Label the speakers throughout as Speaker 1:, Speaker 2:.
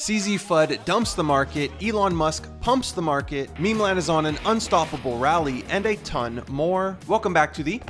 Speaker 1: CZ FUD dumps the market, Elon Musk pumps the market, Memeland is on an unstoppable rally, and a ton more. Welcome back to the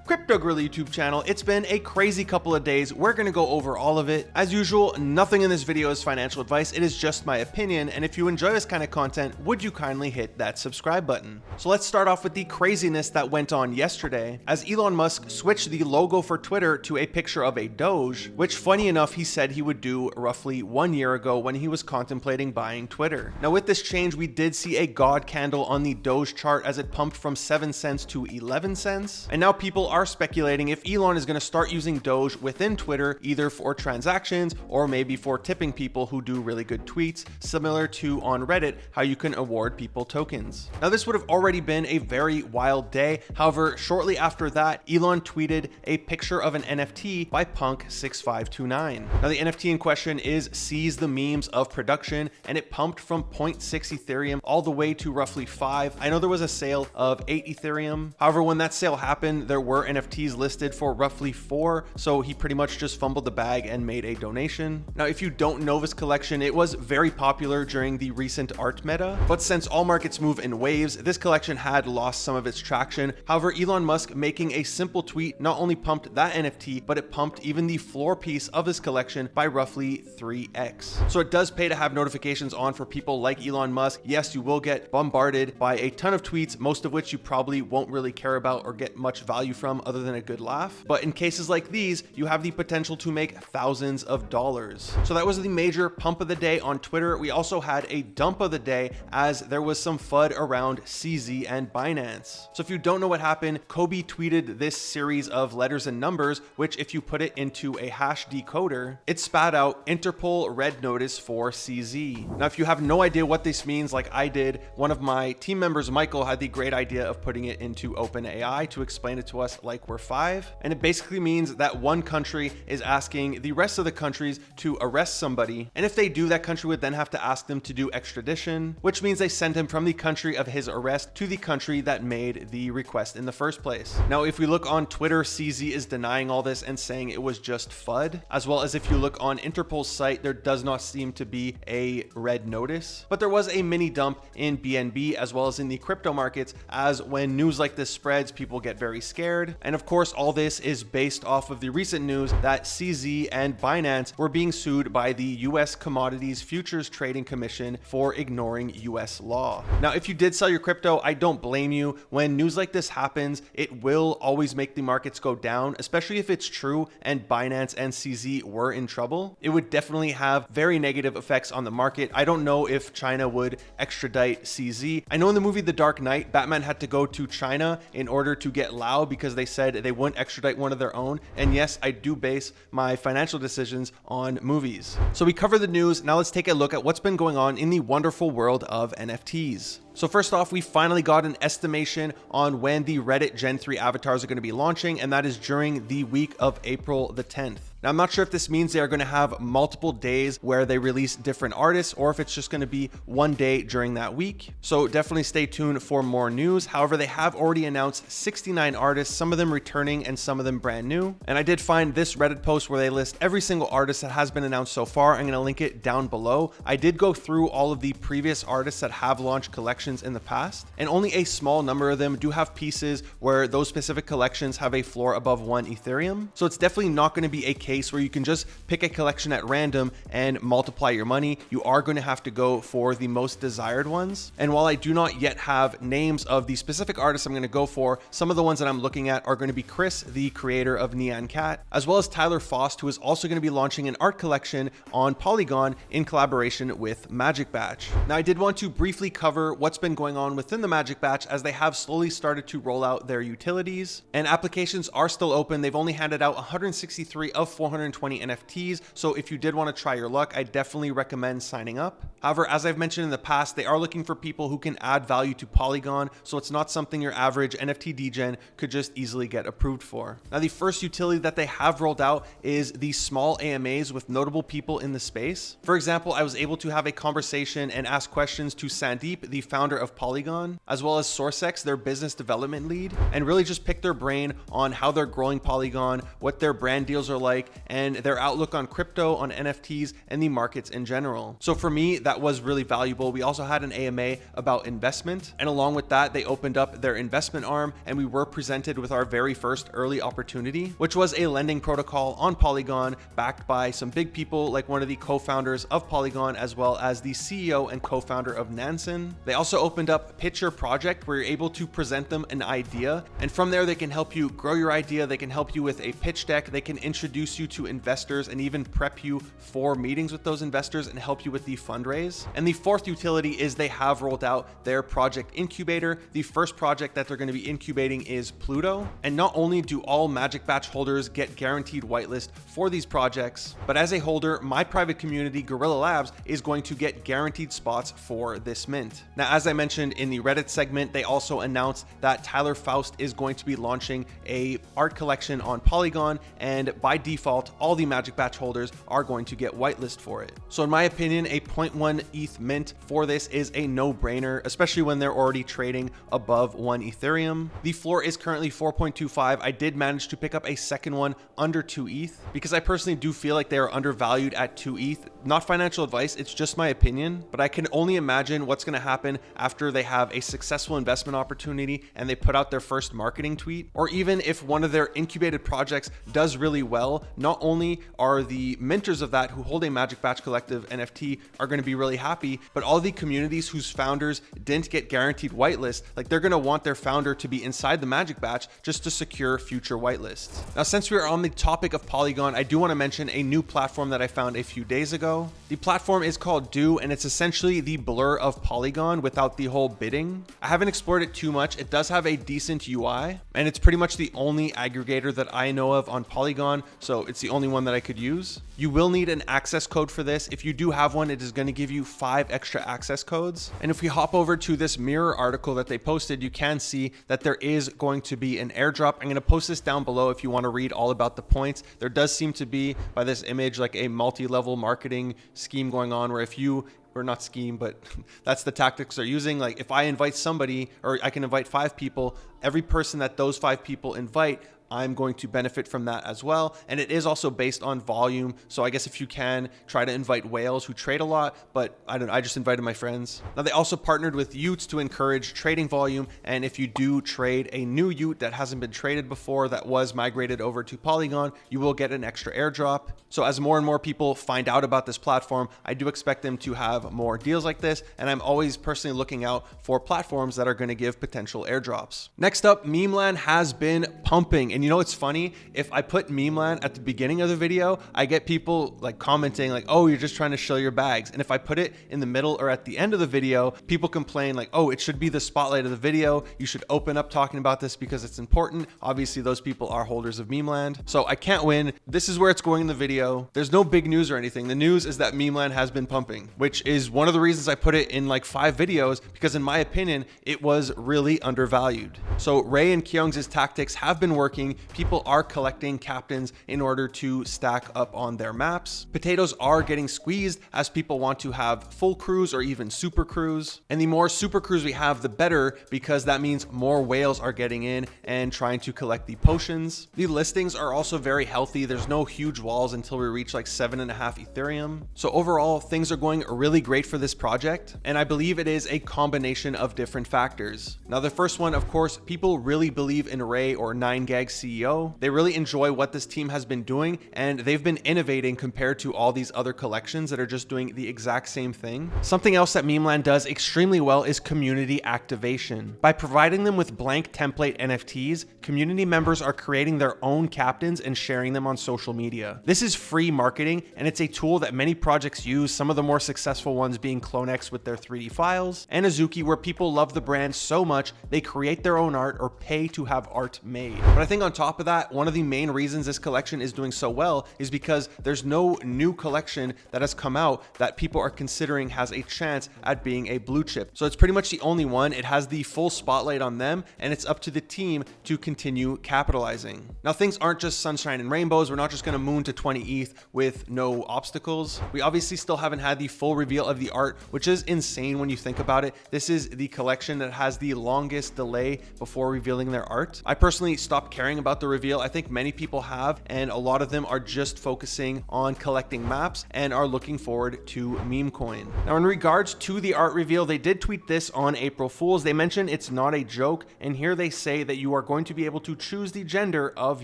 Speaker 1: Crypto Gorilla YouTube channel. It's been a crazy couple of days. We're going to go over all of it. As usual, nothing in this video is financial advice. It is just my opinion. And if you enjoy this kind of content, would you kindly hit that subscribe button? So let's start off with the craziness that went on yesterday as Elon Musk switched the logo for Twitter to a picture of a Doge, which funny enough, he said he would do roughly 1 year ago when he was contemplating buying Twitter. Now with this change, we did see a God candle on the Doge chart as it pumped from 7 cents to 11 cents. And now people are speculating if Elon is going to start using Doge within Twitter, either for transactions or maybe for tipping people who do really good tweets, similar to on Reddit, how you can award people tokens. Now this would have already been a very wild day. However, shortly after that, Elon tweeted a picture of an NFT by Punk6529. Now the NFT in question is Seize the Memes of Production, and it pumped from 0.6 Ethereum all the way to roughly 5. I know there was a sale of 8 Ethereum. However, when that sale happened, there were NFTs listed for roughly 4, so he pretty much just fumbled the bag and made a donation. Now, if you don't know this collection, it was very popular during the recent art meta, but since all markets move in waves, this collection had lost some of its traction. However, Elon Musk making a simple tweet not only pumped that NFT, but it pumped even the floor piece of this collection by roughly 3x. So it does pay to have notifications on for people like Elon Musk. Yes, you will get bombarded by a ton of tweets, most of which you probably won't really care about or get much value from other than a good laugh. But in cases like these, you have the potential to make thousands of dollars. So that was the major pump of the day on Twitter. We also had a dump of the day as there was some FUD around CZ and Binance. So if you don't know what happened, Kobe tweeted this series of letters and numbers, which if you put it into a hash decoder, it spat out Interpol red notice for CZ. Now, if you have no idea what this means, like I did, one of my team members, Michael, had the great idea of putting it into OpenAI to explain it to us like we're 5. And it basically means that one country is asking the rest of the countries to arrest somebody. And if they do, that country would then have to ask them to do extradition, which means they send him from the country of his arrest to the country that made the request in the first place. Now, if we look on Twitter, CZ is denying all this and saying it was just FUD, as well as if you look on Interpol's site, there does not seem to be a red notice, but there was a mini dump in BNB as well as in the crypto markets, as when news like this spreads, people get very scared. And of course, all this is based off of the recent news that CZ and Binance were being sued by the US Commodities Futures Trading Commission for ignoring US law. Now, if you did sell your crypto, I don't blame you. When news like this happens, it will always make the markets go down, especially if it's true and Binance and CZ were in trouble. It would definitely have very negative effects on the market. I don't know if China would extradite CZ. I know in the movie The Dark Knight, Batman had to go to China in order to get Lao because they said they wouldn't extradite one of their own. And yes, I do base my financial decisions on movies. So we covered the news. Now let's take a look at what's been going on in the wonderful world of NFTs. So first off, we finally got an estimation on when the Reddit Gen 3 avatars are going to be launching, and that is during the week of April the 10th. Now, I'm not sure if this means they are going to have multiple days where they release different artists or if it's just going to be one day during that week. So definitely stay tuned for more news. However, they have already announced 69 artists, some of them returning and some of them brand new. And I did find this Reddit post where they list every single artist that has been announced so far. I'm going to link it down below. I did go through all of the previous artists that have launched collections in the past, and only a small number of them do have pieces where those specific collections have a floor above 1 Ethereum. So it's definitely not going to be a case where you can just pick a collection at random and multiply your money. You are going to have to go for the most desired ones. And while I do not yet have names of the specific artists I'm going to go for, some of the ones that I'm looking at are going to be Chris, the creator of Nyan Cat, as well as Tyler Faust, who is also going to be launching an art collection on Polygon in collaboration with Magic Batch. Now, I did want to briefly cover what's been going on within the Magic Batch, as they have slowly started to roll out their utilities, and applications are still open. They've only handed out 163 of 420 NFTs, so if you did want to try your luck, I definitely recommend signing up. However, as I've mentioned in the past, they are looking for people who can add value to Polygon, so it's not something your average NFT degen could just easily get approved for. Now, the first utility that they have rolled out is the small AMAs with notable people in the space. For example, I was able to have a conversation and ask questions to Sandeep, the founder of Polygon, as well as Sourcex, their business development lead, and really just pick their brain on how they're growing Polygon, what their brand deals are like, and their outlook on crypto, on NFTs, and the markets in general. So for me, that was really valuable. We also had an AMA about investment, and along with that, they opened up their investment arm, and we were presented with our very first early opportunity, which was a lending protocol on Polygon backed by some big people like one of the co-founders of Polygon, as well as the CEO and co-founder of Nansen. They also opened up Pitch Your Project, where you're able to present them an idea, and from there they can help you grow your idea. They can help you with a pitch deck. They can introduce you to investors and even prep you for meetings with those investors and help you with the fundraise. And the fourth utility is they have rolled out their project incubator. The first project that they're going to be incubating is Pluto. And not only do all Magic Batch holders get guaranteed whitelist for these projects, but as a holder, my private community, Gorilla Labs, is going to get guaranteed spots for this mint. Now, as I mentioned in the Reddit segment, they also announced that Tyler Faust is going to be launching a art collection on Polygon, and by default, all the Magic Batch holders are going to get whitelist for it. So in my opinion, a 0.1 ETH mint for this is a no-brainer, especially when they're already trading above 1 Ethereum. The floor is currently 4.25. I did manage to pick up a second one under 2 ETH because I personally do feel like they are undervalued at 2 ETH. Not financial advice, it's just my opinion, but I can only imagine what's going to happen after they have a successful investment opportunity and they put out their first marketing tweet, or even if one of their incubated projects does really well. Not only are the minters of that who hold a Magic Batch Collective NFT are going to be really happy, but all the communities whose founders didn't get guaranteed whitelist, like they're going to want their founder to be inside the Magic Batch just to secure future whitelists. Now, since we are on the topic of Polygon, I do want to mention a new platform that I found a few days ago. The platform is called Do, and it's essentially the Blur of Polygon without the whole bidding. I haven't explored it too much. It does have a decent UI, and it's pretty much the only aggregator that I know of on Polygon, so it's the only one that I could use. You will need an access code for this. If you do have one, it is going to give you 5 extra access codes. And if we hop over to this Mirror article that they posted, you can see that there is going to be an airdrop. I'm going to post this down below if you want to read all about the points. There does seem to be, by this image, like a multi-level marketing scheme going on, where if you, or not scheme, but that's the tactics they're using. Like if I invite somebody, or I can invite 5 people, every person that those 5 people invite, I'm going to benefit from that as well. And it is also based on volume. So I guess if you can try to invite whales who trade a lot, but I just invited my friends. Now they also partnered with Utes to encourage trading volume. And if you do trade a new Ute that hasn't been traded before, that was migrated over to Polygon, you will get an extra airdrop. So as more and more people find out about this platform, I do expect them to have more deals like this. And I'm always personally looking out for platforms that are going to give potential airdrops. Next up, Memeland has been pumping. And you know, it's funny, if I put Memeland at the beginning of the video, I get people like commenting like, oh, you're just trying to show your bags. And if I put it in the middle or at the end of the video, people complain like, oh, it should be the spotlight of the video. You should open up talking about this because it's important. Obviously, those people are holders of Memeland. So I can't win. This is where it's going in the video. There's no big news or anything. The news is that Memeland has been pumping, which is one of the reasons I put it in like 5 videos, because in my opinion, it was really undervalued. So Ray and Kyung's tactics have been working. People are collecting captains in order to stack up on their maps. Potatoes are getting squeezed as people want to have full crews or even super crews. And the more super crews we have, the better, because that means more whales are getting in and trying to collect the potions. The listings are also very healthy. There's no huge walls until we reach like 7.5 Ethereum. So overall, things are going really great for this project. And I believe it is a combination of different factors. Now, the first one, of course, people really believe in Ray, or 9gag CEO. They really enjoy what this team has been doing, and they've been innovating compared to all these other collections that are just doing the exact same thing. Something else that Memeland does extremely well is community activation. By providing them with blank template NFTs, community members are creating their own captains and sharing them on social media. This is free marketing, and it's a tool that many projects use, some of the more successful ones being CloneX with their 3D files, and Azuki, where people love the brand so much they create their own art or pay to have art made. But I think on top of that, one of the main reasons this collection is doing so well is because there's no new collection that has come out that people are considering has a chance at being a blue chip. So it's pretty much the only one. It has the full spotlight on them, and it's up to the team to continue capitalizing. Now, things aren't just sunshine and rainbows. We're not just going to moon to 20 ETH with no obstacles. We obviously still haven't had the full reveal of the art, which is insane when you think about it. This is the collection that has the longest delay before revealing their art. I personally stopped caring hearing about the reveal. I think many people have, and a lot of them are just focusing on collecting maps and are looking forward to meme coin. Now, in regards to the art reveal, they did tweet this on April Fool's. They mentioned it's not a joke, and here they say that you are going to be able to choose the gender of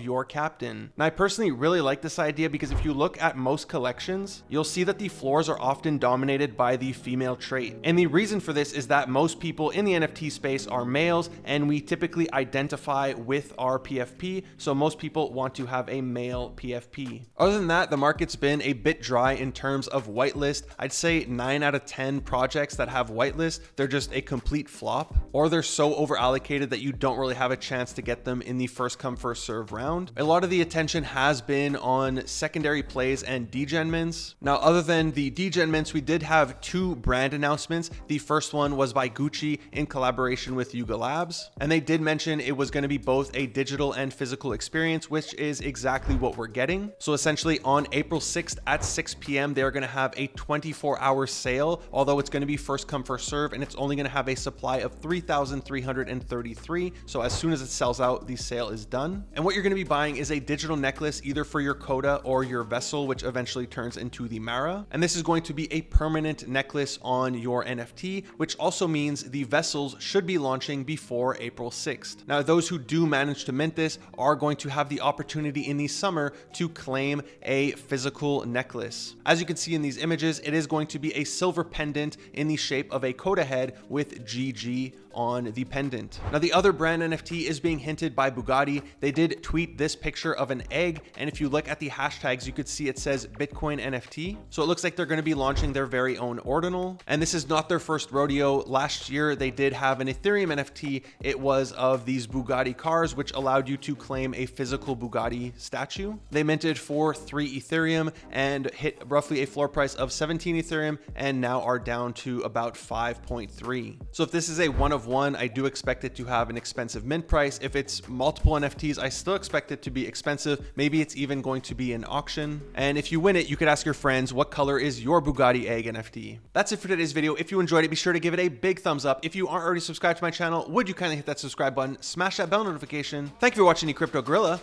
Speaker 1: your captain. Now, I personally really like this idea because if you look at most collections, you'll see that the floors are often dominated by the female trait. And the reason for this is that most people in the NFT space are males, and we typically identify with our PFP, so most people want to have a male PFP. Other than that, the market's been a bit dry in terms of whitelist. I'd say 9 out of 10 projects that have whitelist, they're just a complete flop, or they're so over allocated that you don't really have a chance to get them in the first come first serve round. A lot of the attention has been on secondary plays and degen mints. Now, other than the degen mints, we did have 2 brand announcements. The first one was by Gucci in collaboration with Yuga Labs, and they did mention it was going to be both a digital and physical experience, which is exactly what we're getting. So essentially on April 6th at 6 p.m. they're going to have a 24-hour sale, although it's going to be first come first serve, and it's only going to have a supply of 3,333. So as soon as it sells out, the sale is done. And what you're going to be buying is a digital necklace either for your coda or your vessel, which eventually turns into the Mara. And this is going to be a permanent necklace on your NFT, which also means the vessels should be launching before April 6th. Now, those who do manage to mint this are going to have the opportunity in the summer to claim a physical necklace. As you can see in these images, it is going to be a silver pendant in the shape of a coda head with GG on the pendant. Now, the other brand NFT is being hinted by Bugatti. They did tweet this picture of an egg, and if you look at the hashtags, you could see it says Bitcoin NFT. So it looks like they're going to be launching their very own ordinal, and this is not their first rodeo. Last year, they did have an Ethereum NFT. It was of these Bugatti cars, which allowed you to claim a physical Bugatti statue. They minted for 3 Ethereum and hit roughly a floor price of 17 Ethereum, and now are down to about 5.3. So if this is a one of one, I do expect it to have an expensive mint price. If it's multiple NFTs, I still expect it to be expensive. Maybe it's even going to be an auction. And if you win it, you could ask your friends, what color is your Bugatti egg NFT? That's it for today's video. If you enjoyed it, be sure to give it a big thumbs up. If you aren't already subscribed to my channel, would you kindly hit that subscribe button, smash that bell notification. Thank you for watching the Crypto Gorilla.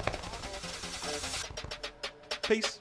Speaker 1: Peace.